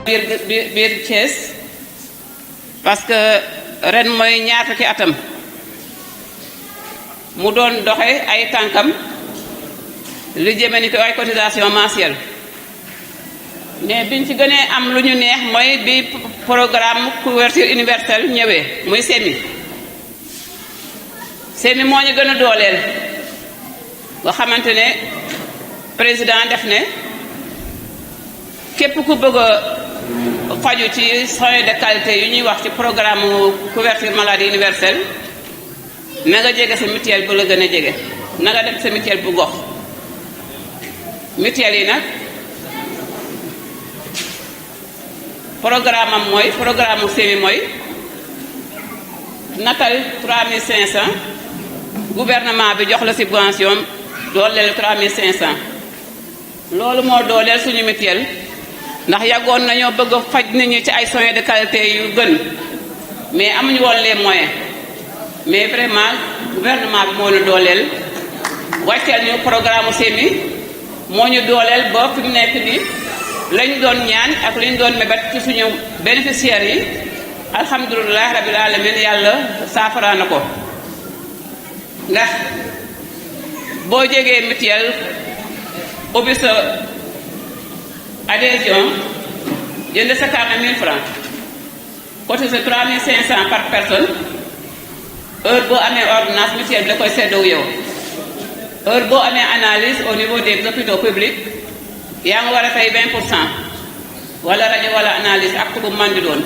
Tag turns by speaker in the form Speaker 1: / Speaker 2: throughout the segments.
Speaker 1: biir Thiès parce que ren mooy ñaar fukki atam mu doon doxe ay tànkam lu jëme ni ko ay cotisation mensuelle mais biñ ci gënee am lu ñu neex mooy bi programme couverture universelle ñëwee muy semi moo ñu gën a dooleel nga xamante ne président def ne képp ku bëgg a faju ci soins de qualité yu ñuy wax ci programme couverture maladie universelle na nga jege sa mutuelle bu la gën a jege na nga dem sa mutuelle bu gox mutuelle yi nag programme am mooy programme mu semi mooy natal 3500 gouvernement bi jox la subvention dooleel 3500 loolu moo dooleel suñu mutuelle ndax yàggoon nañoo bëgg a faj nit ñi ci ay soins de qualité yu gën mais amuñu woon les moyens mais vraiment gouvernement bi moo ñu dooleel wàcceel ñu programme semi moo ñu dooleel ba fi mu nekk nii lañ doon ñaan ak lañ doon mébét ci suñu bénéficiaires yi alhamdulilah rabil alamin yàlla saafara na ko ndax boo jegee mutuelle ubbi sa adhésion jënd sa carte 1000 francs cotiser 3500 par personne heure boo amee ordonnance mutuelle bi da koy seddoo yow heure boo amee analyse au niveau des hôpitaux publics yaa ngi war a fay 20% wala rajo wala analyse ak bu man di doon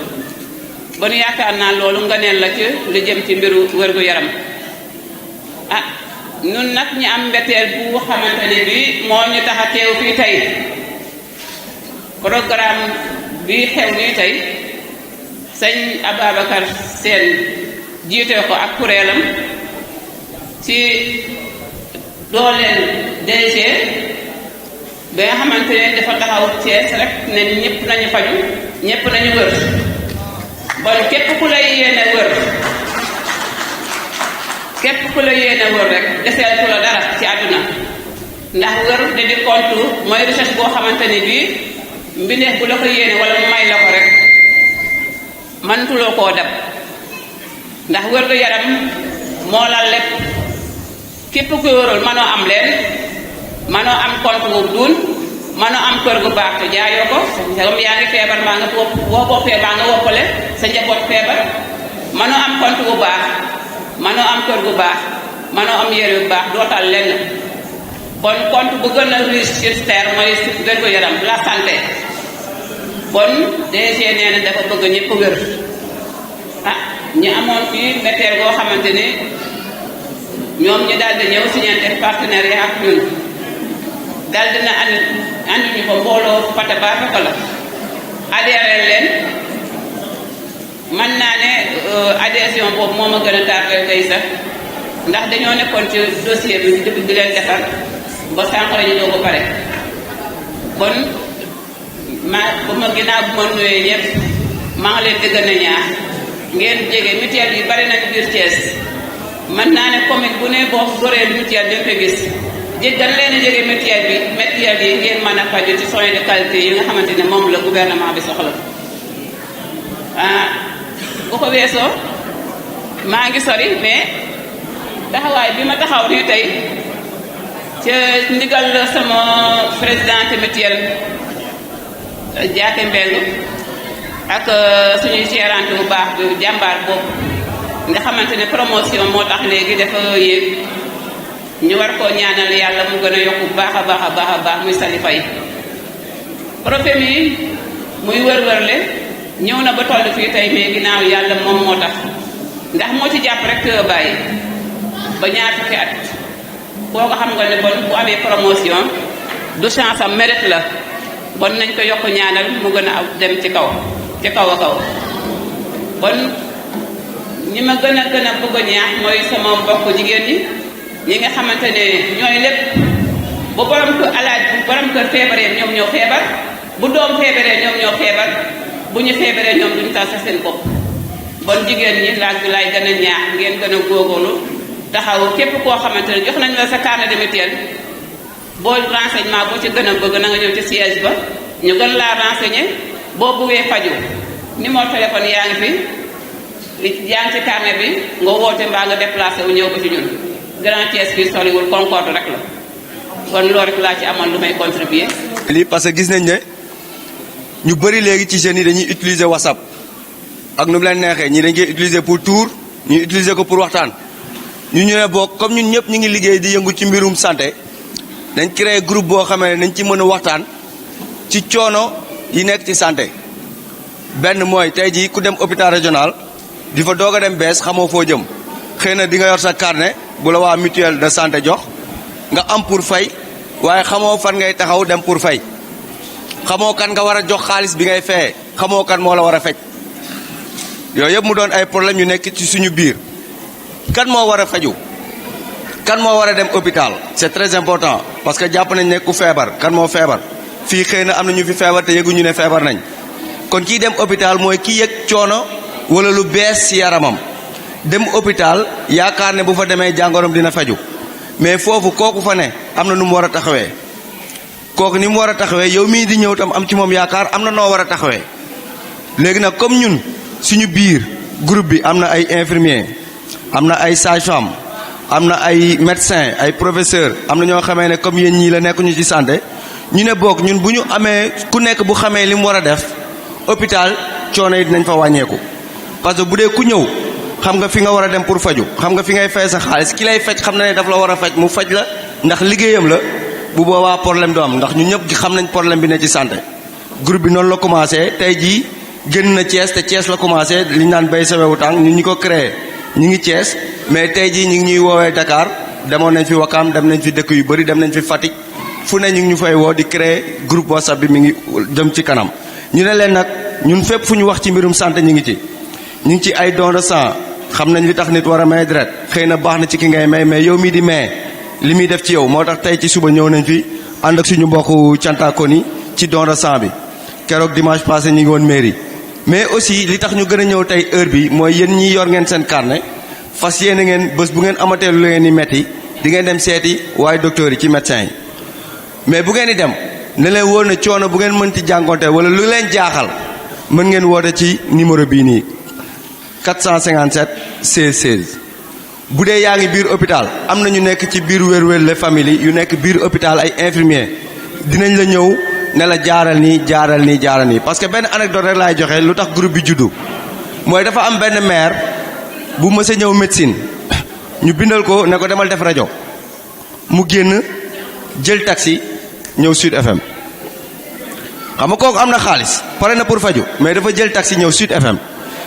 Speaker 1: ba nu yaakaar naa loolu nga neen la ci lu jëm ci mbiru wér-gu-yaram ah ñun nag ñi am mbetteel bu xamante ne bi moo ñu tax a teew fii tey programme bi xew nii tey sëñ Ababacar Sène jiite ko ak kuréelam ci dooleel DG ba nga xamante ne dafa taxaw Thiès rek ne ñëpp nañu faju ñëpp nañu wër bon képp ku lay yéene wër rek deseel ku la dara ci àdduna ndax wër da di compte mooy recherche boo xamante ne bii mbindeef bu la ko yéene wala mu may la ko rek mëntuloo koo dab ndax wër gu yaram moo la lépp képp ku wërul mënoo am leen mënoo am compte wu duun mënoo am kër gu baax te jaayoo ko sagam yaa ngi feebar maa nga boo boppee maa nga woppale sa njaboot feebar mënoo am compte bu baax mënoo am kër gu baax mënoo am yére bu baax dootal lenn bon compte bu gën a riche sur terre mooy wér gu yaram la santé bon DG nee na dafa bëgg ñëpp wér ah ñu amoon fii météo boo xamante ni ñoom ñu daal di ñëw signante partenariat ak ñun daal dina andi ñu ko mbooloo pate ba fekk la adhéré leen mën naa ne adhésion boobu moo ma gën a tardé tey sax ndax dañoo nekkoon ci dossier bi di leen defar ba sànq la ñu doog a pare kon bu ma ginnaaw bu ma nuyee ñëpp maa ngi leen di gën a ñaax ngeen jege mutuelle yi bari nañu biir Thiès mën naa ne commune bu ne boo doree mutuelle dañ ko gis dañ leen a jege mutuelle yi ngeen mën a faju ci soins de qualité yi nga xamante ne moom la gouvernement bi soxla bu ko weesoo maa ngi sori mais taxawaay bi ma taxaw nii tey ca ndigal sama présidente mutuelle Diaté Mbeng ak suñuy gérante bu baax bi jàmbaar boobu nga xamante ne promotion moo tax léegi dafa yéeg ñu war koo ñaanal yàlla mu gën a yokk bu baax a baax a baax a baax muy Salifa yi profet yi muy wër-wërle ñëw na ba toll fii tey mais ginnaaw yàlla moom moo tax ndax moo ci jàpp rek bàyyi ba ñaar fukki at koo ko xam nga ne bon bu amee promotion du chance am mérite la bon nañ ko yokk ñaanal mu gën a dem ci kaw a kaw bon ñi ma gën a bëgg a ñaax mooy sama mbokk jigéen ñi nga xamante ne ñooy lépp bu borom kër feebaree ñoom ñoo feebar bu doom feebaree ñoom ñoo feebar bu ñu feebaree ñoom duñu tal sax seen bopp bon jigéen ñi laaj bi laay gën a ñaax ngeen gën a góorgóorlu taxaw képp koo xamante ne jox nañ la sa carnet de mutuelle boo renseignement boo ci gën a bëgg na nga ñëw ci siège ba ñu gën laa renseigner boo buggee faju numéro téléphone yaa ngi fi yaa ngi ci carnet bi nga woote mbaa nga déplacé wu ñëw ko ci ñun Grand Thiès bi soriwul Concorde rek la kon loolu rek laa ci amoon lu may contribuer.
Speaker 2: lii parce que gis nañ ne ñu bëri léegi ci jeunes yi dañuy utiliser WhatsApp ak nu mu leen neexee ñii dañ koy utiliser pour tour ñu utiliser ko pour waxtaan ñu ne bokk comme ñun ñëpp ñu ngi liggéey di yëngu ci mbirum santé dañ créer groupe boo xamee ne nañ ci mën a waxtaan ci coono yi nekk ci santé benn mooy tey jii ku dem hôpital régional di fa doog a dem bees xamoo foo jëm xëy na di nga yor sa carnet bu la waa mutuelle de santé jox nga am pour fay waaye xamoo fan ngay taxaw dem pour fay xamoo kan nga war a jox xaalis bi ngay fayee xamoo kan moo la war a faj yooyu yëpp mu doon ay problème yu nekk ci suñu biir kan moo war a faju kan moo war a dem hôpital c'est très important parce que jàpp nañ ne ku feebar kan moo feebar fii xëy na am na ñu fi feebar te yëguñu ne feebar nañ kon kii dem hôpital mooy ki yëg coono wala lu bees ci yaramam dem hôpital yaakaar ne bu fa demee jàngoroom dina faju mais foofu kooku fa ne am na nu mu war a taxawee kooku ni mu war a taxawee yow mii di ñëw tam am ci moom yaakaar am na noo war a taxawee léegi nag comme ñun suñu biir groupe bi am na ay infirmier am na ay sage-femme am na ay médecin ay professeur am na ñoo xamee ne comme yéen ñii la nekk ñu ci santé ñu ne boog ñun bu ñu amee ku nekk bu xamee li mu war a def hôpital coono yi dinañ fa wàññeeku parce que bu dee ku ñëw xam nga fi nga war a dem pour faju xam nga fi ngay fay sa xaalis ki lay faj xam na ne daf la war a faj mu faj la ndax liggéeyam la bu boobaa problème du am ndax ñun ñëpp xam nañ problème bi ne ci santé groupe bi noonu la commencé tey jii génn na Thiès te Thiès la commencé li ñu naan bay sa wewu tànk ñun ñi ko créé ñu ngi Thiès mais tey jii ñu ngi ñuy woowee Dakar demoon nañ fi Wakam dem nañ fi dëkk yu bëri dem nañ fi Fatick fu ne ñu ngi ñu fay woo di créer groupe WhatsApp bi mi ngi jëm ci kanam ñu ne leen nag ñun fépp fu ñu wax ci mbirum santé ñu ngi ci ay don de sang xam nañ li tax nit war a may deret xëy na baax na ci ki ngay may mais yow mii di may li muy def ci yow moo tax tey ci suba ñëw nañ fi ànd ak suñu mbokku cantaakon ci don de sang bi keroog dimanche passé ñu ngi woon mairie mais aussi li tax ñu gën a ñëw tey heure bi mooy yéen ñi yor ngeen seen carnet fas yéene ngeen bés bu ngeen amatee lu ngeen di metti di ngeen dem seeti waaye docteur yi ci médecin yi mais bu ngeen di dem ne leen wóor ne coono bu ngeen mën ci jànkonte wala lu leen jaaxal mën ngeen woote ci numéro bii nii 457 16 16 bu dee yaa ngi biir hôpital am na ñu nekk ci biir wér-wér les familles yu nekk biir hôpital ay infirmier dinañ la ñëw ne la jaaral nii parce que benn anecdote rek laay joxe lu tax groupe bi juddu mooy dafa am benn maire bu mës a ñëw médecine ñu bindal ko ne ko demal def rajo mu génn jël taxi ñëw Sud FM xam nga kooku am na xaalis pare na pour faju mais dafa jël taxi ñëw Sud FM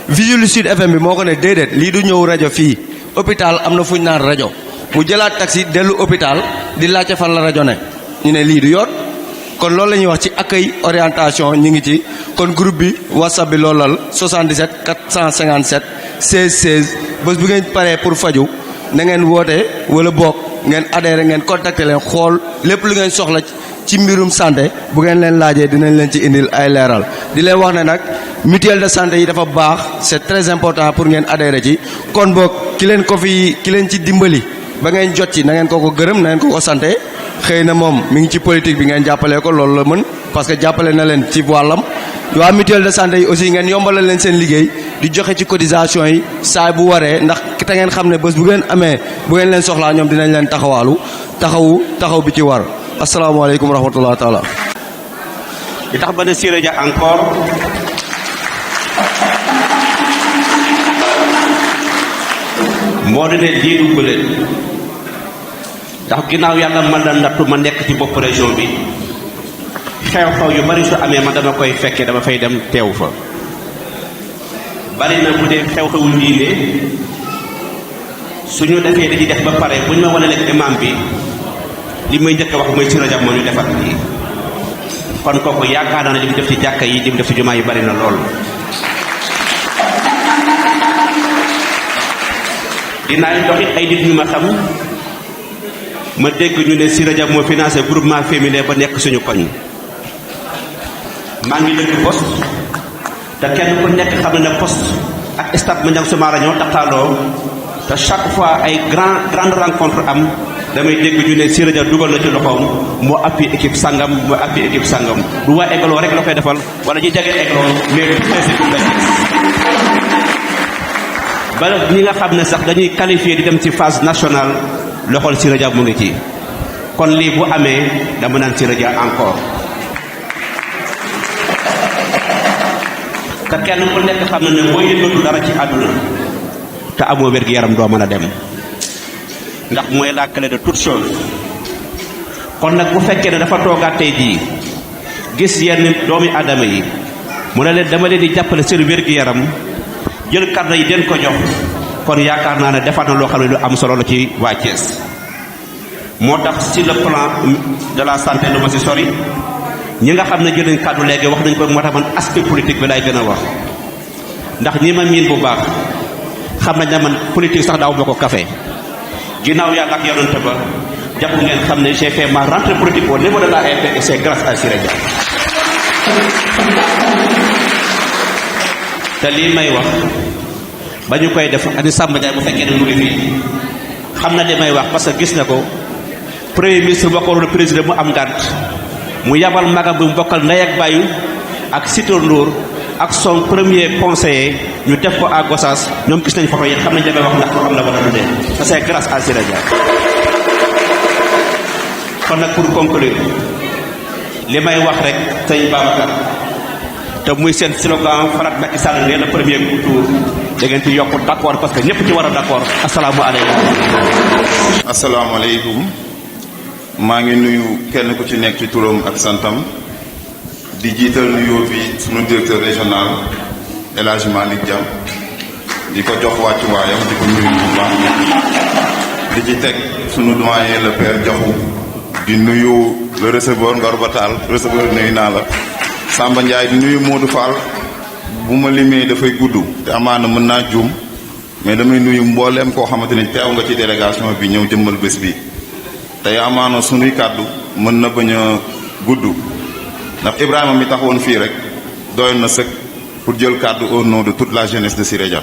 Speaker 2: vigile Sud FM bi moo ko ne déedéet lii du ñëw rajo fii hôpital am na fu ñu naan rajo mu jëlaat taxi dellu hôpital di laajte fan la rajo ne ñu ne lii du yoon kon loolu la ñuy wax ci accueil orientation ñu ngi ci kon groupe bi whatsapp bi loolal 77 457 16 16 bés bu ngeen paree pour faju na ngeen woote wala bokk ngeen adhéré ngeen contacter leen xool lépp lu ngeen soxla ci mbirum santé bu ngeen leen laajee dinañ leen ci indil ay leeral di leen wax ne nag mutuelle de santé yi dafa baax c'est très important pour ngeen adhéré ci kon boog ki leen ci dimbali ba ngeen jot ci na ngeen ko gërëm na ngeen ko santé xëy na moom mi ngi ci politique bi ngeen jàppale ko loolu la mën parce que jàppale na leen ci wàllam waa mutuelle de santé yi aussi ngeen yombalal leen seen liggéey di joxe ci cotisation yi saa bu waree ndax te ngeen xam ne bés bu ngeen leen soxlaa ñoom dinañ leen taxaw bi ci war asalaamaaleykum wa rahmatulah taala.
Speaker 3: li tax ba ne Siré Dia encore moo di ne jiitu bële ndax ginnaaw yàlla man la nattu ma nekk ci bopp région bi xew-xew yu bari su amee ma dama koy fekkee dama fay dem teew fa bari na bu dee xew-xewul diine suñu defee dañuy def ba pare bu ñu ma wane leen imam bi li may njëkk a wax mooy Siré Dia moo ñu defar lii kon kooku yaakaar naa ne li mu def ci jàkka yi li mu def ci jumaa yi bari na lool. dinaa jox it ay nit ñu ma xam ma dégg ñu ne Siré Dia moo financé groupement féminin ba nekk suñu koñ maa ngi dëkk poste te kenn ku nekk xam na ne poste ak stade Maniang Soumaré ñoo taxaaloo te chaque fois ay grande rencontre am damay dégg ñu ne Siré Dia dugal na ci loxoom moo appui équipe sangam moo appui équipe sangam du waa Aiglon rek la koy defal wala ñu jege Aiglon mais du équipe la ba ñi nga xam ne sax dañuy qualifié di dem ci phase nationale loxol Siré Dia mu ngi ci kon lii bu amee dama naan Siré Dia encore te kenn ku nekk xam na ne boo yëngatu dara ci àdduna te amoo wér-gu-yaram doo mën a dem ndax mooy la clé de toute chose kon nag bu fekkee ne dafa toogaat tey jii gis yenn doomi aadama yi mu ne leen dama leen di jàppale seen wér-gu-yaram jël kàddu yi den ko jox kon yaakaar naa ne defaat na loo xam ne lu am solo la ci waa Thiès moo tax sur le plan de la santé lu ma si sori ñi nga xam ne jël nañ kàddu léegi wax nañ ko moo tax man aspect politique bi lay gën a wax ndax ñi ma miin bu baax xam nañ ne man politique sax daaw ma ko café ginnaaw yàlla ak yonante ba jàpp ngeen xam ne j'ai fait ma rentrée politique au niveau de la AFP et c'est grâce à Siré Dia te lii may wax ba ñu koy def ani Samba Ndiaye bu fekkee ne mu ngi fii xam na li may wax parce que gis na ko premier ministre boo ko waroon président mu am ngànt mu yabal magam bi mu bokkal ndey ak bàyyu ak Sitor Ndour ak son premier conseiller ñu def ko à Gossas ñoom gis nañ photo yi xam nañ li may wax ndax ko am la wala du dee c'est grâce à Siré Dia kon nag pour conclure li may wax rek sëñ Babacar te muy seen slogan farat Macky Sall nee na premier tour da ngeen ci yokk d'accord parce que ñëpp ci war a d'accord
Speaker 4: asalaamaaleykum maa ngi nuyu kenn ku ci nekk ci turam ak santam di jiital nuyoo bi sunu directeur régional El Hadj Malick Dia di ko jox wàccuwaayam di ko nuyu bu baax di ci teg sunu doyen le père Diakhou di nuyu le receveur Ngor Batal receveur nuyu naa la Samba Ndiaye di nuyu Modou Fall bu ma limee dafay gudd te amaana mën naa juum mais damay nuyu mbooleem koo xamante ni teew nga ci délégation bi ñëw jëmmal bés bi tey amaana sunuy kàddu mën na bañ a gudd ndax Ibrahima mi taxoon fii rek doyoon na sëkk pour jël kàddu au nom de toute la jeunesse de Siré Dia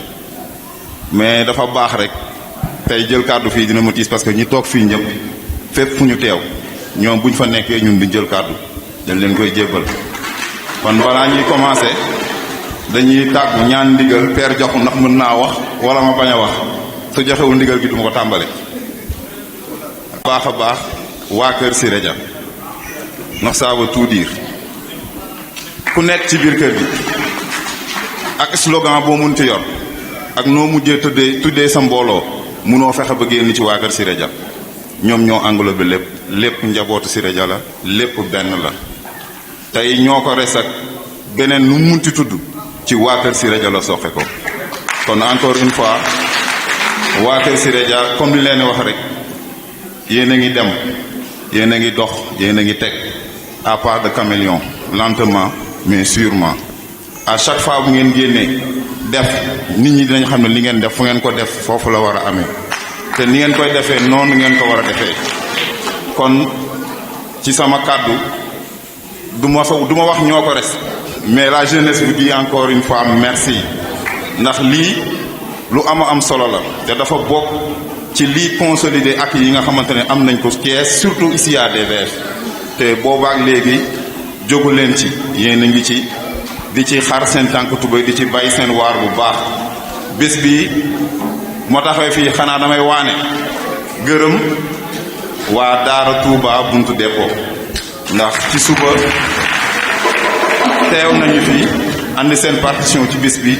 Speaker 4: mais dafa baax rek tey jël kàddu fii dina ma tiis parce que ñi toog fii ñëpp fépp fu ñu teew ñoom buñ fa nekkee ñun duñ jël kàddu dañ leen koy jébbal kon balaa ñuy commencé dañuy tàggu ñaan ndigal père joxu ndax mën naa wax wala ma bañ a wax su joxewul ndigal gi duma ko tàmbale baax a baax waa kër Siré Dia ndax ça veut tout dire ku nekk ci biir kër gi ak slogan boo mun ci yor ak noo mujjee tuddee sa mbooloo munoo fexe ba génn ci waa kër Siré Dia ñoom ñoo englobé lépp njabootu Siré Dia la lépp benn la tey ñoo ko res ak beneen nu munti tudd ci waa kër Siré Dia la soxe ko kon encore une fois waa kër Siré Dia comme li leen wax rek yéen a ngi dem yéen a ngi dox yéen a ngi teg à part de caméléon lentement mais sûrement à chaque fois bu ngeen génnee def nit ñi dinañ xam ne li ngeen def fu ngeen ko def foofu la war a amee te ni ngeen koy defee noonu ngeen ko war a defee kon ci sama kàddu du ma wax ñoo ko res mais la jeunesse vous dit encore une fois merci ndax lii lu am solo la te dafa bokk ci lii consolider ak yi nga xamante ne am nañ ko Thiès surtout ici à DVF te boobaak léegi jógu leen ci yéen a ngi ci di ci xar seen tànk tubéy di ci bàyyi seen waar bu baax bés bi moo taxawee fii xanaa damay waane gërëm waa Daara Touba buntu dépôt ndax ci suba teew nañu fii andi seen partition ci bés bi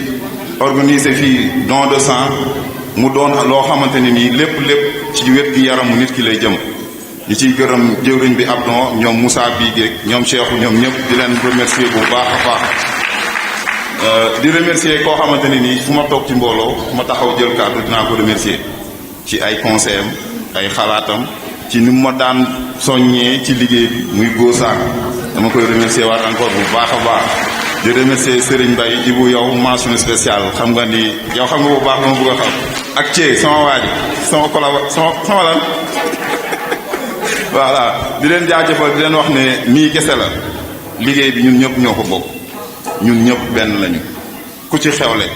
Speaker 4: organiser fii don de sang mu doon loo xamante ni nii lépp ci wet gi yaramu nit ki lay jëm ñu ciy gërëm jëwriñ bi Abdon ñoom Moussa Bigué ñoom Cheikhou ñoom ñëpp di leen remercier bu baax a baax di remercier koo xamante ni nii fu ma toog ci mbooloo fu ma taxaw jël kàddu dinaa ko remercier ci ay conseil am ay xalaatam ci ni mu ma daan soññee ci liggéey bi muy góosaak dama koy remercier waat encore bu baax a baax di remercier Serigne Mbaye Ibou yow mention spéciale xam nga ni yow xam nga bu baax dama bëgg a xam ak Thié sama waaji sama sama lan voilà di leen jaajëfal di leen wax ne nii kese la liggéey bi ñun ñëpp ñoo ko bokk ñun ñëpp benn lañu ku ci xewle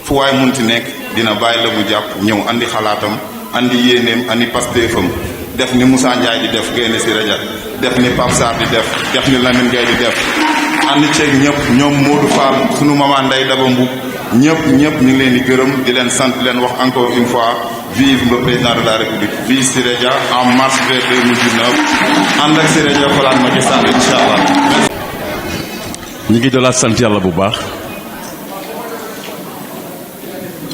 Speaker 4: fu waay munti nekk dina bàyyi la mu jàpp ñëw andi xalaatam andi yéeneem andi pastéefam def ni Moussa Ndiaye di def Gaynde Siré Dia def ni Pape Sarr di def ni Lamine Gueye di def ànd ceeg ñëpp ñoom Modou Fall sunu maman Ndeye Daba Mboup ñëpp ñu ngi leen di gërëm di leen sant leen wax encore une fois vive le président de la République vive Siré Dia en mars 2019 ànd ak Siré Dia falaat Macky Sall incha allah.
Speaker 5: ñu ngi doon sant yàlla bu baax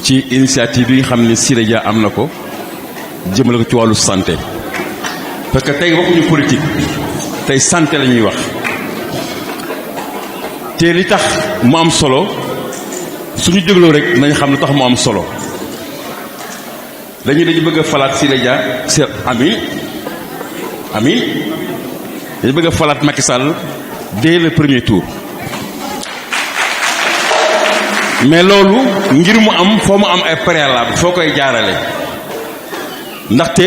Speaker 5: ci initiative yi nga xam ne Siré Dia am na ko jëmale ko ci wàllu santé parce que tey waxuñu politique tey santé la ñuy wax te li tax mu am solo suñu dégloo rek nañ xam lu tax mu am solo dañu bëgg a falaat Siré Dia amin dañu bëgg a falaat Macky Sall dès le premier tour. mais loolu ngir mu am foo mu am ay préalable foo koy jaarale ndaxte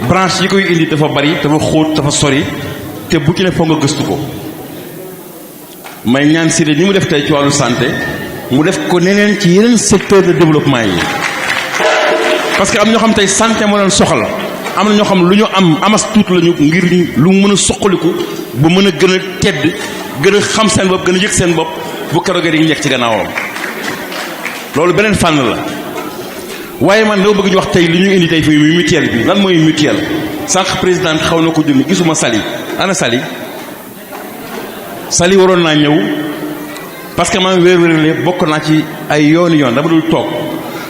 Speaker 5: branche yi koy indi dafa bari dafa xóot dafa sori te bu ci ne foo nga gëstu ko may ñaan Siré ni mu def tey ci wàllu santé mu def ko neneen ci yeneen secteur de développement yi parce que am ñoo xam tey santé moo leen soxla am na ñoo xam lu ñu am amas tuut lañu ngir lu mën a soqaliku bu mën a gën a tedd gën a xam seen bopp gën a yëg seen bopp bu keroogee di nekk ci gannaawam loolu beneen fànn la waaye man dama bëgg ñu wax tey li ñu indi tey fii muy mutuelle bi lan mooy mutuelle sànq président xaw na ko junni gisuma Sali ana Sali waroon naa ñëw parce que man wér-wérle bokk naa ci ay yoon dama dul toog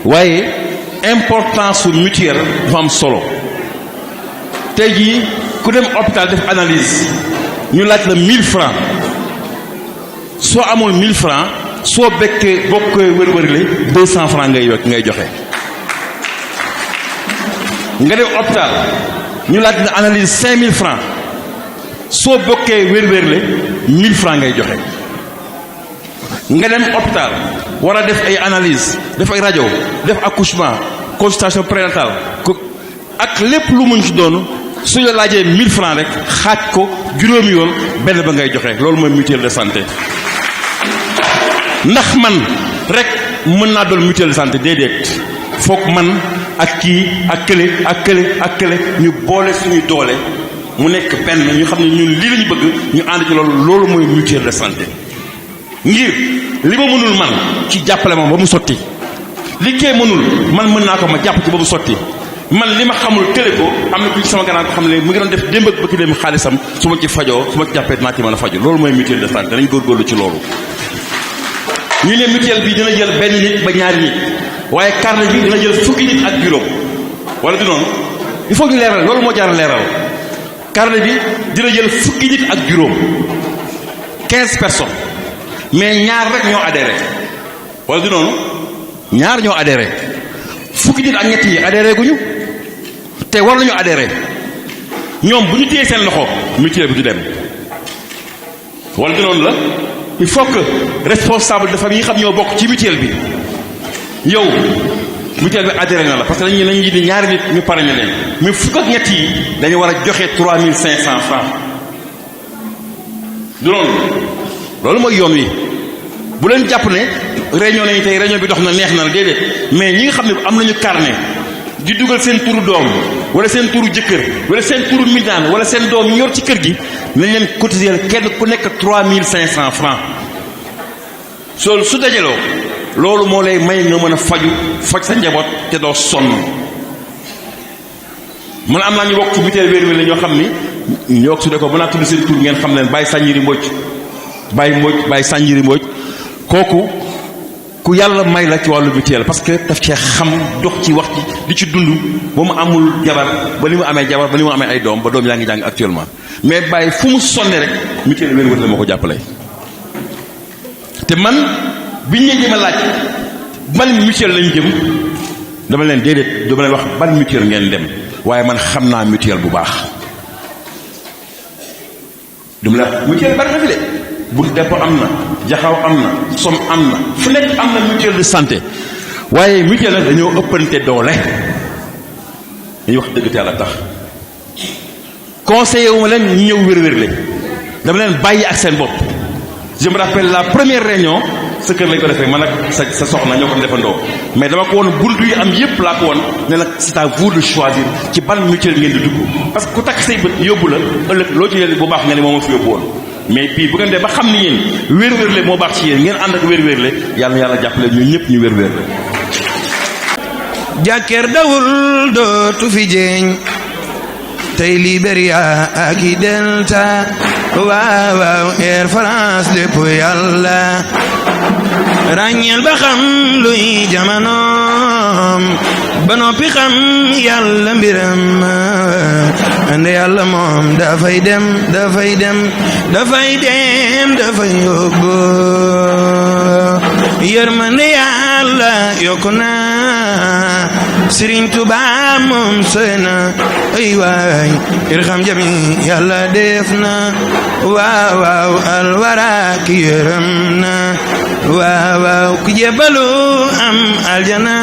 Speaker 5: waaye importance su mutuelle dafa am solo tey jii ku dem hôpital def analyse ñu laaj la 1000 francs soo amul 1000 francs soo bekkee bokkee wër-wërle 200 francs ngay joxe nga dem hôpital ñu laaj la analyse 5000 francs soo bokkee wër-wërle 1000 francs ngay joxe nga dem hôpital war a def ay analyse def ay rajo def accouchement consultation prénatale ak lépp lu muñ ci doon su la laajee 1000 francs rek xaaj ko juróomi yoon benn ba ngay joxe loolu mooy mutuelle de santé. ndax man rek mën naa doon mutuelle de santé déedéet foog man ak kii ak kële ñu boole suñu doole mu nekk benn ñu xam ne ñun lii lañu bëgg ñu ànd ci loolu mooy mutuelle de santé ngir li ma mënul man ci jàppale ma ba mu sotti li kee mënul man mën naa ko ma jàpp ci ba mu sotti man li ma xamul kële ko am na ku ci sama gannaaw ko xam ne mu ngi doon def démb ak bëgg dem xaalisam su ma ci fajoo su ma ci jàppee dinaa ci mën a faju loolu mooy mutuelle de santé dañ góorgóorlu ci loolu. ñu ne mutuelle bi dina jël benn nit ba ñaari nit waaye carnet bi dina jël fukki nit ak juróom wala du noonu il faut ñu leeral loolu moo jar a leeral carnet bi dina jël fukki nit ak juróom 15 personnes mais ñaar rek ñoo adhéré wala du noonu ñaar ñoo adhéré fukki nit ak ñett yi adhéré guñu te war nañu adhéré ñoom bu ñu téye seen loxo mutuelle bi du dem wala du noonu la. il faut que responsable de famille yi xam ñoo bokk ci mutuelle bi yow mutuelle bi adhéré na la parce que dañuy di ñaari nit ñu pare ñu leen mais fukk ak ñett yi dañu war a joxe 3500 francs du loolu mooy yoon wi bu leen jàpp ne réunion nañu tey réunion bi dox na neex na la déedéet mais ñi nga xam ne am nañu carnet di dugal seen turu doom wala seen turu jëkkër wala seen turu midaan wala seen doom ñu yor ci kër gi nañ leen cotiser kenn ku nekk 3500 francs soolu su dajaloo loolu moo lay may nga mën a faj sa njaboot te doo sonn man am naa ñu bokk ci mutuelle wér-wér la ñoo xam ni ñoo su de ko mën naa tudd seen tur ngeen xam leen Baye Sanjiri Mbodj Baye Sanjiri Mbodj kooku ku yàlla may la ci wàllu mutuelle parce que daf cee xam dox ci wax ci di ci dund ba mu amul jabar ba ni mu amee jabar ba ni mu amee ay doom ba doom yaa ngi jàng actuellement mais bàyyi fu mu sonne rek mutuelle wér-wér la moo ko jàppale te man biñ leen jëm a laaj ban mutuelle lañ jëm dama leen déedéet dama leen wax ban mutuelle ngeen dem waaye man xam naa mutuelle bu baax dama la mutuelle bari na fi de bu dépôt am na jaxaw am na som am na fu nekk am na mutuelle de santé waaye mutuelle nag dañoo ëppante doole dañuy wax dëgg te yàlla tax conseiller wu ma leen ñu ñëw wér-wér le dama leen bàyyi ak seen bopp je me rappelle la première réunion sa kër lañ ko defee man ak sa soxna ñoo ko defandoo mais dama ko woon buntu yi am yépp laa ko woon ne nag c'est à vous de choisir ci ban mutuelle ngeen di dugg parce que ku takk say bët yóbbu la ëllëg loo ci yéen bu baax nga ne moom a fi yóbbu woon mais bii bu ngeen dee ba xam ni yéen wér-wérle moo baax ci yéen ngeen ànd ak wér-wérle yàlla na yàlla jàppale ñun ñëpp ñu wér-wérle.
Speaker 6: jàkkeer dawul dootu fi jeeñ tey Liberia ak i Delta waaw waaw Air France lépp yàlla ràññeel ba xam luy jamonoom ba noppi xam yàlla mbiram ande yàlla moom dafay dem dafay yóbbu yërmande yàlla yokku na Sëriñ Tuubaa moom sey na ay waay irham jami yàlla def na waaw waaw alwara ki yërëm na waaw waaw ku jébbalu am aljana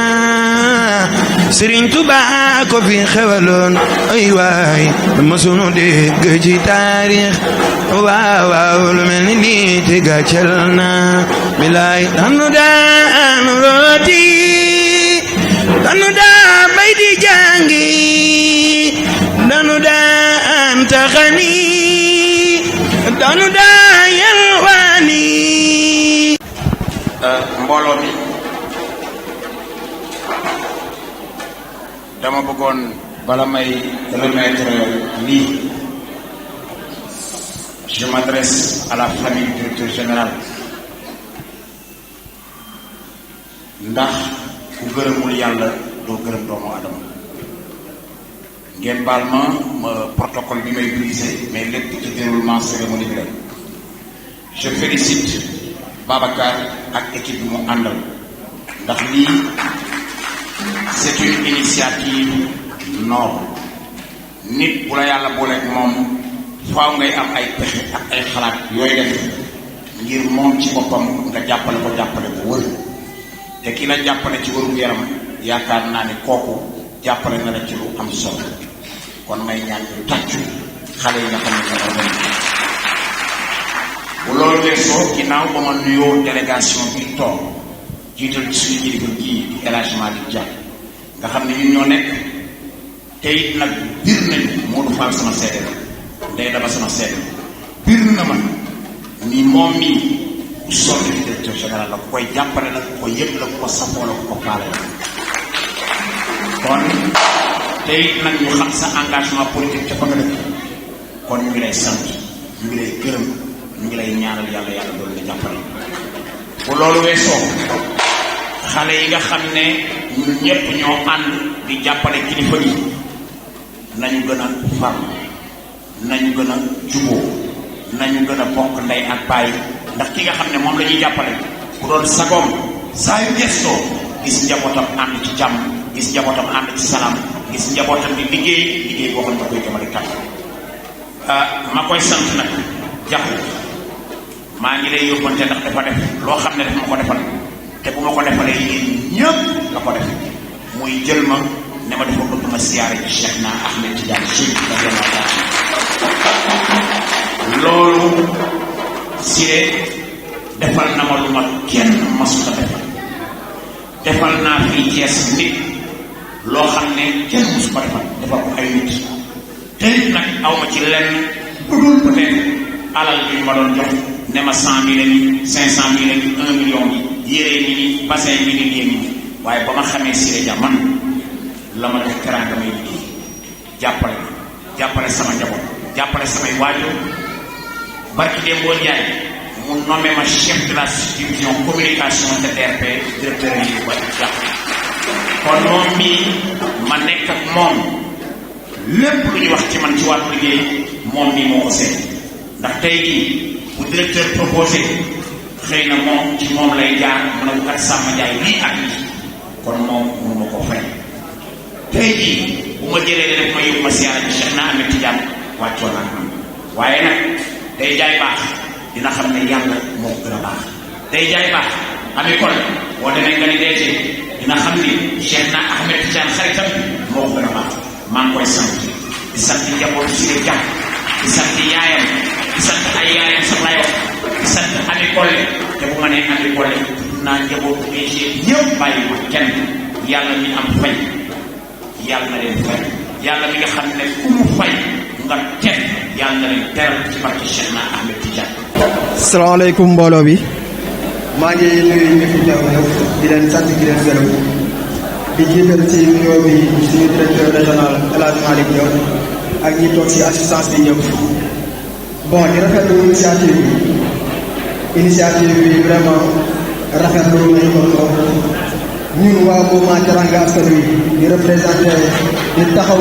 Speaker 6: Sëriñ Tuubaa ko fi xewaloon ay waay mësunu dégg ci taarix waaw waaw lu mel ni lii te gàccel na bilaay danu daan rooti danu daa bay di jàngi danu daan taxani danu daa yalwaani
Speaker 7: mbooloo mi dama bëggoon bala may remettre lii je m'adresse à la famille du directeur général ndax ku gërëmul yàlla doo gërëm doomu adama ngeen baal ma protocole bi may utilisé mais lépp ci déroulement cérémonie bi la je félicite Babacar ak équipe bi mu àndal ndax lii c'est une initiative noble nit bu la yàlla booleeg moom faaw ngay am ay pexe ak ay xalaat yooyu def ngir moom ci boppam nga jàppale ko wër te ki la jàppale ci wëru yaram yaakaar naa ne kooku jàppale na la ci lu am solo kon may ñaan ñu tàccu xale yi nga xam ne ñoo organisé bu loolu weesoo ginnaaw ba ma nuyoo délégation bi toog jiital suñu kilifa gii di El Hadj Malick Dia nga xam ne ñun ñoo nekk te it nag bir nañu Modou Fall sama seede la ndey dama sama seede bir na ma ni moom mii ku sonn di directeur général la ku koy jàppale la ku ko yëg la ku ko safoo la ku ko faale la kon te it nag ñu xam sa engagement politique ca fa nga dëkk kon ñu ngi lay sant ñu ngi lay gërëm ñu ngi lay ñaanal yàlla doon la jàppale bu loolu weesoo xale yi nga xam ne ñun ñëpp ñoo ànd di jàppale kilifa yi nañu gën a far nañu gën a juboo nañu gën a bokk ndey ak bàyyi ndax ki nga xam ne moom la ñuy jàppale bu doon sagoom saa yu gestoo gis njabootam ànd ci jàmm gis njabootam ànd ci salaam gis njabootam di liggéey boo xam ne koy jëmale kat ma koy sant nag jaxu maa ngi lay yóbbante ndax dafa def loo xam ne daf ma ko defal te bu ma ko defalee yéen ñëpp la ko def muy jël ma ne ma dafa bëgg ma siyaare ci Cheikh na Ahmed Tidiane Chérif loolu Siré defal na ma lu ma kenn masuta defal naa fii Cees nit loo xam ne kenn mosu ko defal ko ay nit te nit nag aw ma ci lenn peut-être alal bi ma doon jox ne ma 100 000 500 000 1 million yi yére ni ni bassin bi ni nii nii waaye ba ma xamee Siré Dia man la ma def teraanga may liggéey jàppale sama njaboot jàppale samay waajur barki dem boo Njaay mu nommé ma chef de la division communication de DRP directeur yi ba jàpp kon moom mii ma nekk ak moom lépp lu ñu wax ci man ci wàllu liggéey moom mii moo ko seet ndax tey jii bu directeur proposé xëy na moom ci moom lay jaar mën a kat Samba Ndiaye lii ak lii kon moom mënu ma koo fay tey jii bu ma jëlee def ma yóbbu ma siyaara ci Cheikh na Ahmed Tidiane wàccoon ak man waaye nag day jaay baax dina xam ne yàlla moo ko gën a baax day jaay baax ami kon boo demee nga ni DG dina xam ni Cheikh na Ahmed Tidiane xaritam moo ko gën a baax maa ngi koy sant di sant njabootu Siré Dia di sant yaayam di sant ay yaayam sax lay wax di set Ami Collé te bu ma nee Ami Collé naa njabootu DG yëpp bàyyi ma kenn yàlla mi am fay yàlla na leen fay yàlla mi nga xam ne ku mu fay nga teg yàlla na leen teral ci barke Cheikh na Ahmed Tidiane.
Speaker 8: salaamaaleykum mbooloo bi maa ngi nuyu ñi fi teew di leen sant di leen gërëm di jiital ci nuyoo bi suñu directeur régional El Hadj Malick Diop ak ñi toog ci assistance bi ñëpp bon di rafetlu initiative bi vraiment rafetlu nañu ko trop ñun waa mouvement Teranga Askan Wi di représenté di taxaw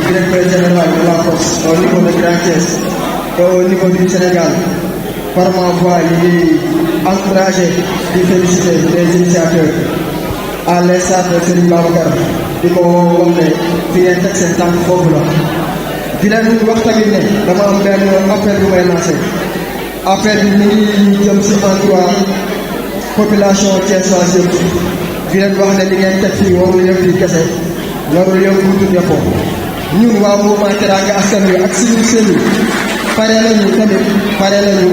Speaker 8: directeur général de la force au niveau de Grand Thiès et au niveau du Sénégal par ma voix yi di encouragé di féliciter les initiateurs à l'instar de Serigne Babacar di ko wax ne fi ngeen teg seen tànk foofu la di leen wax tamit ne dama am benn appel bu may lancé appel bi mi ngi jëm si endroit population thiessoise yëpp di leen wax ne li ngeen teg fii warul yëpp fii kese warul yëpp wutu dépôt ñun waa mouvement Teranga Askan Wi ak suñu cellule pare nañu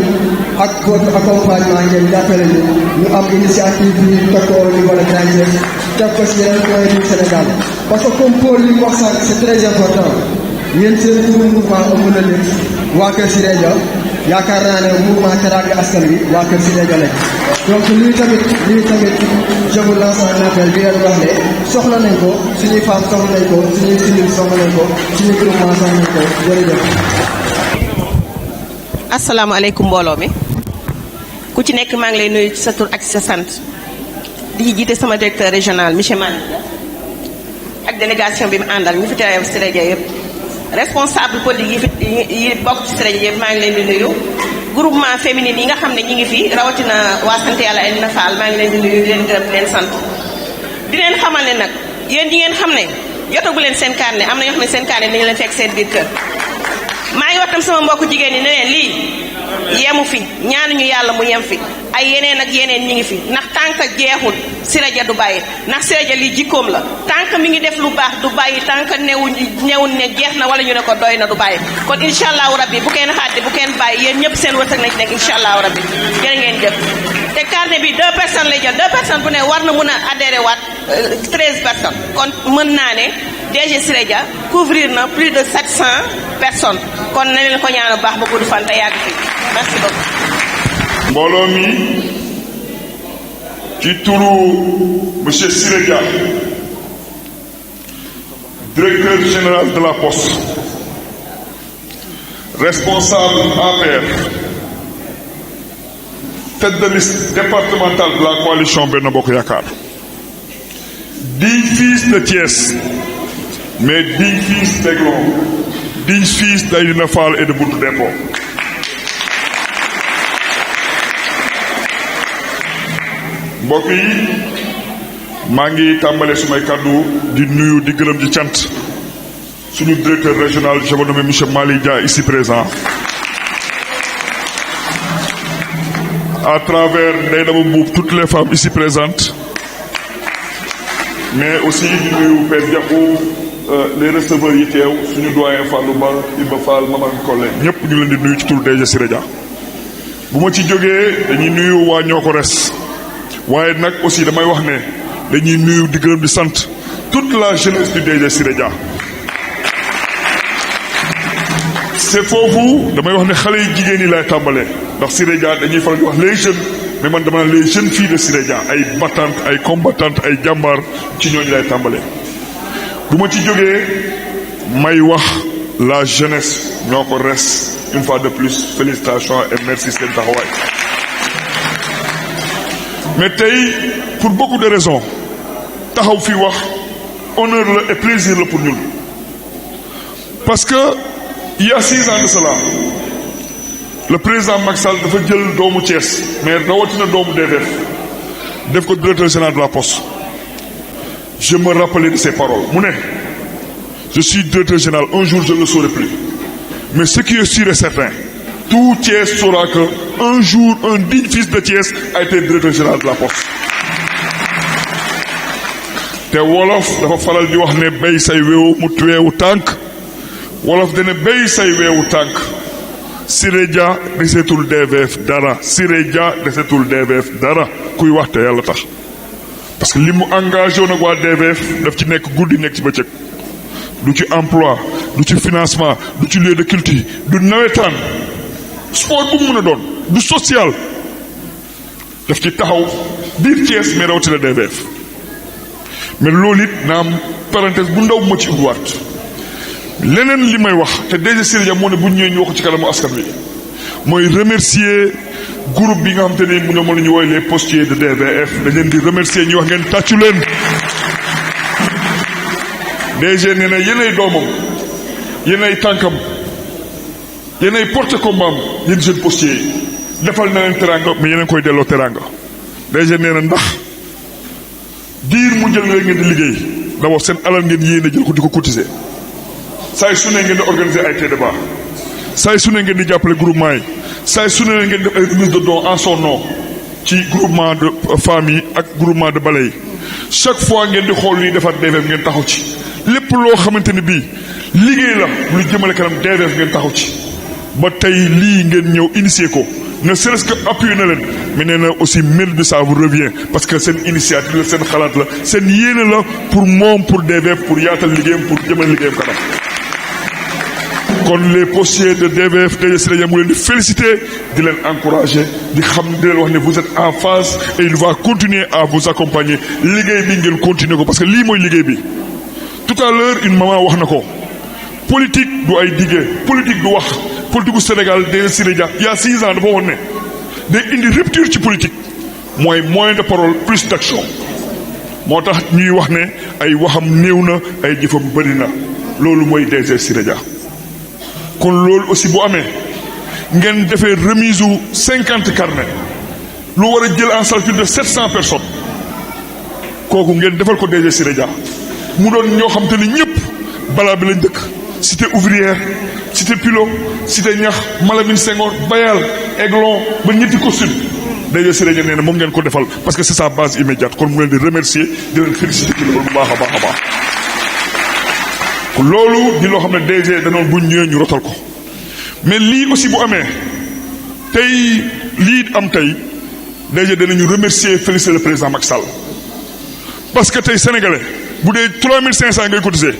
Speaker 8: ak votre accompagnement ngeen jàppale ñu am initiative bi teg ko au niveau de Grand Thiès teg ko si yeneen point du Sénégal parce que comme Paul li mu wax sànq c'est très important yéen seen mouvement ëmb na lépp waa Kër Siré Dia yaakaar naa ne mouvement Teranga Askan Wi waa Kër Siré Dia lañ donc lii tamit je vous lance un appel bi leen wax ne soxla nañ ko suñuy femmes soxla nañ ko suñuy civil soxla nañ ko suñuy groupement soxla nañ ko jërëjëf.
Speaker 9: asalaamaaleykum mbooloo mi ku ci nekk maa ngi lay nuyu ci sa tur ak ci sa sant di jiite sama directeur régional monsieur Malick ak délégation bi mu àndal ñu fi teew Siré Dia yëpp responsable politique yi bokk ci Siré Dia yëpp maa ngi leen di nuyu groupement féminine yi nga xam ne ñi ngi fi rawatina waa sant yàlla ay na faal maa ngi leen di nuyu di leen gërëm di leen sant di leen xamal ne nag yéen ñi ngeen xam ne jotagu leen seen carnet am na ñoo xam ne seen carnet nañu leen fekk seen biir kër maa ngi wax tam sama mbokku jigéen ñi ne leen lii yemu fi ñaanuñu yàlla mu yem fi ay yeneen ak yeneen ñi ngi fi ndax tànk jeexul Siré Dia du bàyyi ndax Siré Dia lii jikkoom la tànk mi ngi def lu baax du bàyyi tànk newuñ ne jeex na wala ñu ne ko doy na du bàyyi kon incha allahu rabbi bu kenn xaati bu kenn bàyyi yéen ñëpp seen wërsëg nañ ci nekk incha allahu rabbi jërë ngeen jëf te carnet bi 2 personnes lay jël 2 personnes bu ne war na mun a adhéré waat 13 personnes kon mën naa ne DG Siré Dia couvrir na plus de 700 personnes kon na leen ko ñaanu baax ba gudd fan te yàgg fi merci beaucoup.
Speaker 10: mbooloo mi ci turu monsieur Siré Dia directeur général de la Poste responsable APR tête de liste départementale de la coalition Benno Bokk Yaakaar digne fils de Thiès mais digne fils d'Aiglon digne fils d'Aïdina Fall et de Bountou Dembo mbokk yi maa ngi tàmbale sumay kàddu di nuyu di gërëm di cant suñu directeur régional je me nomme monsieur Malick Dia ici présent à travers Ndeye Daba Mboup toutes les femmes ici présentes mais aussi di nuyu Père Diakhou les receveurs yi teew suñu doyen Fallou Ba Iba Fall Maman Collé ñëpp ñu leen di nuyu ci tur DG Siré Dia bu ma ci jógee dañuy nuyu waa ñoo ko res waaye nag aussi damay wax ne dañuy nuyu di gërëm di sant toute la jeunesse du DG Siré Dia c'est foofu damay wax ne xale yi jigéen ñi laay tàmbalee ndax Siré Dia dañuy faral di wax les jeunes mais man dama naan les jeunes filles de Siré Dia ay battantes ay combattantes ay jàmbaar ci ñooñu laay tàmbalee bu ma ci jógee may wax la jeunesse ñoo ko res une fois de plus félicitations et merci seen taxawaay mais tey pour beaucoup de raisons taxaw fi wax honneur la et plaisir la pour ñun parce que il y a 6 ans de cela le président Macky Sall dafa jël doomu Thiès mais rawatina doomu DDF def ko directeur général de la Poste je me rappelais de ces paroles mu ne je suis directeur général un jour je ne le saurai plus mais ce qui est sûr et certain tout Thiès saura que un jour un digne fils de Thiès a été directeur général de la Poste te wolof dafa faral di wax ne béy say weewu mu weewu tànk wolof dana béy say weewu tànk Siré Dia desetul DVF dara Siré Dia desetul DVF dara kuy wax te yàlla tax parce que li mu engagé woon ak waa DVF daf ci nekk guddi nekk ci bëccëg du ci emploi du ci financement du ci lieu de culture du nawetaan sport bu mu mën a doon du social daf ci taxaw biir Thiès mais rawatina DVF mais loolu it naa am parenthèse bu ndaw ma ci ubbiwaat leneen li may wax te DG Siré Dia moo ne bu ñëwee ñu wax ci kanamu askan wi mooy remercier groupe bi nga xam te ne mu ne moom la ñu woowee les postiers de DVF dañ leen di remercier ñu wax ngeen tàccu leen DG nee na yéenay doomam yéenay tànkam yéenay porte combat am yéen jeunes postiers yi defal na leen teranga mais yeneen koy delloo teranga DG nee na ndax diir mu jël leen ngeen di liggéey d'abord seen alal ngeen yéene jël ko di ko cotiser saa su ne ngeen di organiser ay débat saa su ne ngeen di jàppale groupement yi saa su ne ngeen def ay remise de dons en son nom ci groupement de famille ak groupement de balay chaque fois ngeen di xool luy defar DVF ngeen taxaw ci lépp loo xamante ne bii liggéey la lu jëmale kanam DVF ngeen taxaw ci ba tey lii ngeen ñëw initier ko ne serait-ce que appuyé na leen mais nee na aussi mérite bi ça vous revient parce que seen initiative la seen xalaat la seen yéene la pour moom pour DVF pour yaatal liggéeyam pour jëmale liggéeyam kanam kon les postiers de DVF DG Siré Dia mu leen di féliciter di leen encourager di xam di leen wax ne vous êtes en phase et il va continuer à vous accompagner liggéey bi ngeen continuer ko parce que lii mooy liggéey bi tout à l'heure une maman wax na ko politique du ay diggé politique du wax politique gu Sénégal DG Siré Dia il y a 6 ans dafa woon ne day indi rupture ci politique mooy moins de parole plus d'action moo tax ñuy wax ne ay waxam néew na ay jëfam bëri na loolu mooy DG Siré Dia kon loolu aussi bu amee ngeen defee remise u 50 carnet lu war a jël en charge plus de 700 personnes kooku ngeen defal ko DG Siré Dia mu doon ñoo xam te ne ñëpp balaa bi lañ dëkk cité ouvrière cité Pilo cité Ñax Malamine Senghor Bayal Aiglon ba ñetti costume DG Siré Dia nee na moom ngeen ko defal parce que c'est sa base immédiate kon mu leen di remercier di leen féliciter ci loolu bu baax a baax a baax loolu di loo xam ne DG danoon buñ ñëwee ñu rotal ko mais lii aussi bu amee tey lii am tey DG danañu remercier féliciter le président Macky Sall parce que tey sénégalais bu dee 3500 ngay cotiser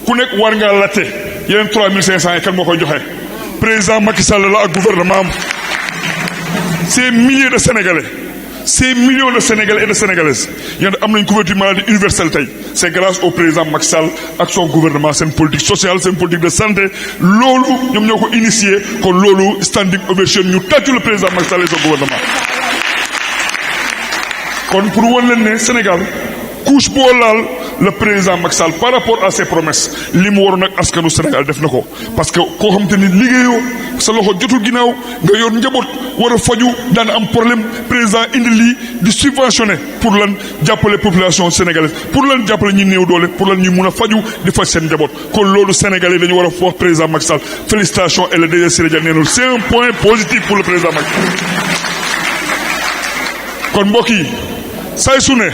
Speaker 10: ku nekk war ngaa latte yeneen 3500 yi kan moo koy joxe président Macky Sall la ak gouvernement am ces milliers de sénégalais ces millions de sénégalais et de sénégalaises yéen am nañ couverture maladie universelle tey c'est grâce au président Macky Sall ak son gouvernement seen politique sociale seen politique de santé loolu ñoom ñoo ko initié kon loolu standing ovation ñu tàccu le président Macky Sall et son gouvernement kon pour wan leen ne Sénégal couche boo laal le président Macky Sall par rapport à ses promesses li mu waroon ak askanu Sénégal def na ko parce que koo xam te ni liggéeyoo sa loxo jotul ginnaaw nga yor njaboot war a faju daan am problème président indi lii di subventionné pour lan jàppale population sénégalaise pour lan jàppale ñi néew doole pour lan ñuy mun a faju di faj seen njaboot kon loolu Sénégalais dañu war a wax président Macky Sall félicitations et le DG Siré Dia nee na c'est un point positif pour le président Macky kon mbokk yi say su ne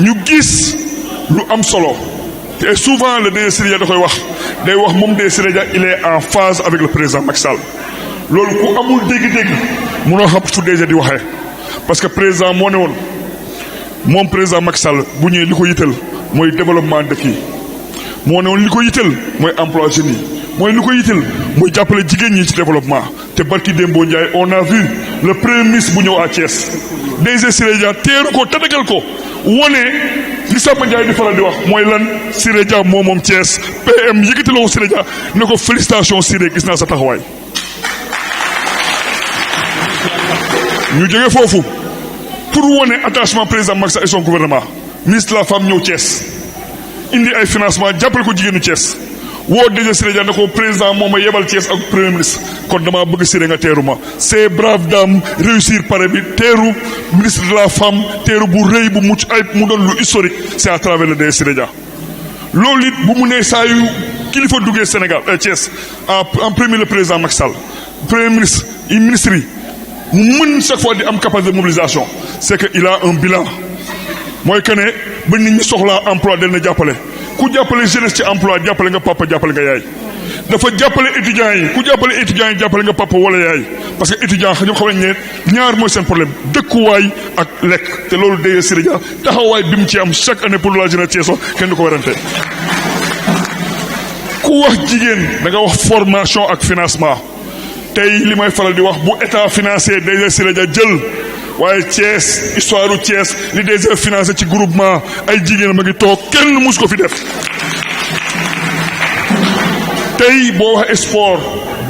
Speaker 10: ñu gis lu am solo et souvent le DG Siré Dia da koy wax day wax moom DG Siré Dia il est en phase avec le président Macky Sall loolu ku amul dégg-dégg munoo xam fu DG di waxee parce que président moo ne woon moom président Macky Sall bu ñëwee li ko yitteel mooy développement dëkk yi moo ne woon li ko yitteel mooy emploi jeunes yi mooy li ko yitteel mooy jàppale jigéen ñi ci développement te barki Dembo Ndiaye on a vu le premier ministre bu ñëw à Thiès DG Siré Dia teeru ko tatagal ko wone li Samba Ndiaye di faral di wax mooy lan Siré Dia moom Thiès PM yëkkati la ko Siré Dia ne ko félicitations Siré gis naa sa taxawaay ñu jóge foofu pour wone attachement président Macky Sall et son gouvernement ministre de la femme ñëw Thiès indi ay financement jàppale ko jigéenu Thiès woo DG Siré Dia ne ko président moom a yebal Thiès ak premier ministre kon dama bëgg Siré nga teeru ma ces braves dames réussir pare bi teeru ministre de la femme teeru bu rëy bu mucc ay mu doon lu historique c'est à travers le DG Siré Dia loolu it bu mu nee saa yu kilifa duggee Sénégal Thiès en premier le président Macky Sall premier ministre yi ministre yi mu mën chaque fois di am capacité de mobilisation c'est que il a un bilan mooy que ne ba nit ñi soxlaa emploi del na jàppale ku jàppale jeunesse ci emploi jàppale nga papa jàppale nga yaay dafa jàppale étudiants yi ku jàppale étudiants yi jàppale nga papa wala yaay parce que étudiant ñëpp xam nañ ne ñaar mooy seen problème dëkkuwaay ak lekk te loolu DG Siré Dia taxawaay bi mu ci am chaque année pour la jeunesse thiessoise kenn du ko werante ku wax jigéen da nga wax formation ak financement tey li may faral di wax bu état financé DG Siré Dia jël waaye Thiès histoire u Thiès li DG financé ci groupement ay jigéen ma ngi toog kenn mus ko fi def tey boo wax sport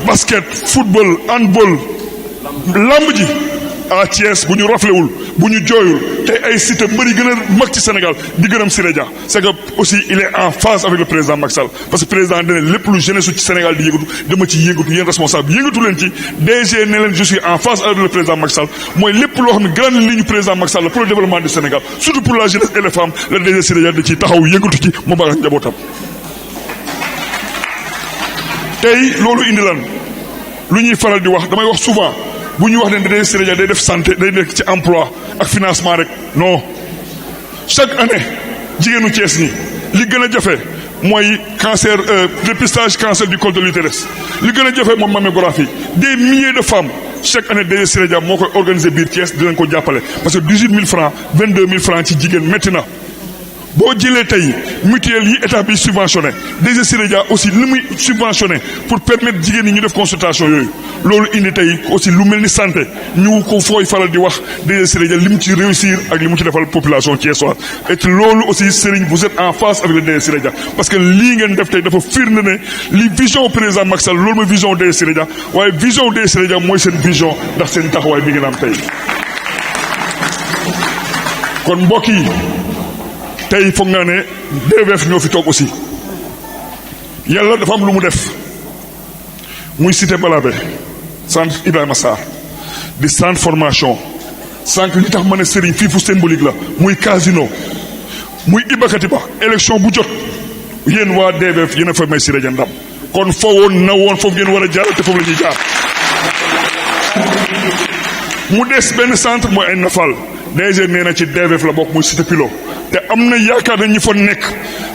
Speaker 10: basket football handball lamb ji à Thiès bu ñu raflewul bu ñu jooyul tey ay cité mbëri gën a mag ci Sénégal di gërëm Siré Dia c'est que aussi il est en phase avec le président Macky Sall parce que président dane lépp lu jeunesse ci Sénégal di yëngatu dama ci yëngatu yéen responsable yëngatu leen ci DG ne leen je suis en phase avec le président Macky Sall mooy lépp loo xam ne grande ligne président Macky Sall pour le développement du Sénégal surtout pour la jeunesse et les femmes le DG Siré Dia da ciy taxaw yëngatu ci mu baax ak njabootam tey loolu indi lan lu ñuy faral di wax damay wax souvent bu ñu wax ne DG Siré Dia day def santé day nekk ci emploi ak financement rek non chaque année jigéenu Thiès ni li gën a jafe mooy cancer dépistage cancer du col de l'utérus li gën a jafe mooy mammographie des milliers de femmes chaque année DG Siré Dia moo koy organiser biir Thiès dinañ ko jàppale parce que 18 000 francs 22 000 francs ci jigéen métti na boo jëlee tey mutuelle yi état bi subventionné DG Siré Dia aussi li muy subventionné pour permettre jigéen ñi ñu def consultation yooyu loolu indi tey aussi lu mel ni santé ñu ko fooy faral di wax DG Siré Dia li mu ci réussir ak li mu ci defal population thiessoise et loolu aussi Serigne vous êtes en face avec le DG Siré Dia parce que lii ngeen def tey dafa firnde ne li vision président Macky Sall loolu mooy vision DG Siré Dia waaye vision DG Siré Dia mooy seen vision ndax seen taxawaay bi ngeen am tey kon mbokk yi tey foog naa ne DVF ñoo fi toog aussi yàlla dafa am lu mu def muy cité Balabé centre Ibrahima Sarr di centre formation centre li tax ma ne Serigne fii fu symbolique la muy casino muy Ibakati Ba élection bu jot yéen waa DVF yéen a fa may Siré Dia ndam kon foo woon na woon foofu ngeen war a jaar te foofu la ñuy jaar mu des benn centre mooy ay nafal DG nee na ci DVF la bokk muy cité Pilo te am na yaakaar na ñi fa nekk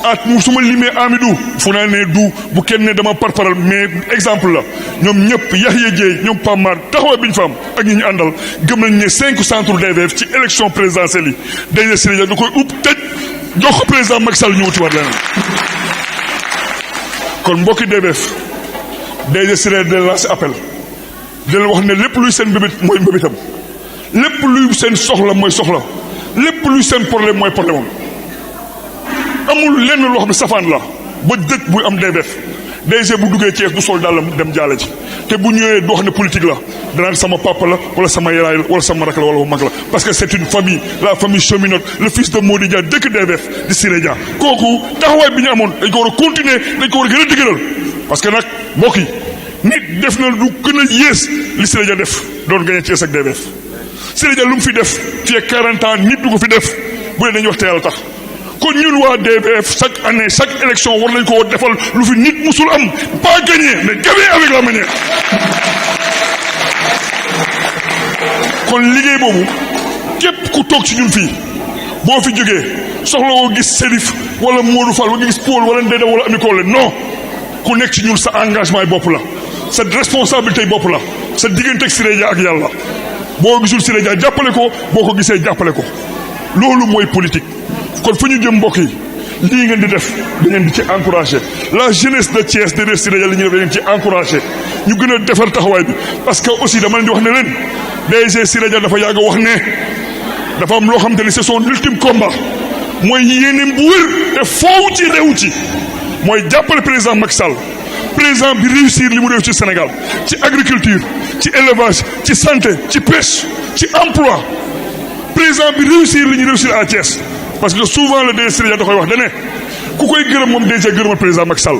Speaker 10: at mu su ma limee Amidou fu naa ne du bu kenn ne dama parparal mais exemple la ñoom ñëpp Yahya Dieye ñoom Pamar taxawaay bi ñu fa am ak ñi ñu àndal gëm nañ ne 5 centres DVF ci élection présidentielle yi DG Siré Dia da koy ub tëj jox ko président Macky Sall ñu wuti war leneen kon mbokki DVF DG Siré Dia lancé appel di leen wax ne lépp luy seen mbébét mooy mbébétam lépp luy seen soxla mooy soxla lépp luy seen problème mooy problème am amul lenn loo xam ne safaan la ba dëkk buy am DVF DG bu duggee Thiès du sol dàllam dem jaale ji te bu ñëwee doo xam ne politique la danaan sama papa la wala sama yaay la wala sama rak la wala mag la parce que c'est une famille la famille cheminote le fils de Mody Dia dëkk DVF di Siré Dia kooku taxawaay bi ñu amoon dañ ko war a continuer dañ ko war a gën a dëgëral parce que nag mbokk yi nit def na lu gën a yées li Siré Dia def doon gagné Thiès ak DVF Siré Dia lu mu fi def fii ak 40 ans nit du ko fi def bu dee dañuy wax te yàlla tax kon ñun waa DVF chaque année chaque élection war nañ ko defal lu fi nit musul am pas gagné mais gagné avec la manière. kon liggéey boobu képp ku toog ci ñun fii boo fi jógee soxla woo gis Serif wala Modou Fall wala nga gis Paul wala Ndéda wala Ami Collé non ku nekk ci ñun sa engagement yi bopp la sa responsabilité yi bopp la sa diggante ak Siré Dia ak yàlla. boo gisul Siré Dia jàppale ko boo ko gisee jàppale ko loolu mooy politique kon fu ñu jëm mbokk yi lii ngeen di def da ngeen di ci encouragé la jeunesse de Thiès de Siré Dia li ñuy def da ngeen ci encouragé ñu gën a defar taxawaay bi parce que aussi dama leen di wax ne leen DG Siré Dia dafa yàgg a wax ne dafa am loo xam te ni c'est son ultime combat mooy yéeneem bu wér te foowu ci réew ci mooy jàppale président Macky Sall président bi réussir li mu réussir ci Sénégal ci agriculture ci élevage ci santé ci pêche ci emploi président bi réussir li ñu réussir à Thiès parce que souvent le DG Siré Dia da koy wax dane ku koy gërëm moom DG gërëmal président Macky Sall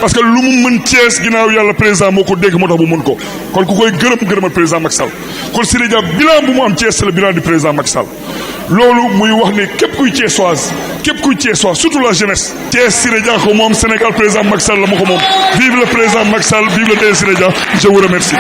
Speaker 10: parce que lu mu mën Thiès ginnaaw yàlla président moo ko dégg moo tax mu mën ko kon ku koy gërëmal président Macky Sall kon Siré Dia bilan bu mu am Thiès c'est le bilan du président Macky Sall loolu muy wax ne képp kuy Thiessoise képp kuy Thiessoise surtout la jeunesse Thiès Siré Dia ko moom Sénégal président Macky Sall la ma ko moom vive le président Macky Sall vive le DG Siré Dia je vous remercie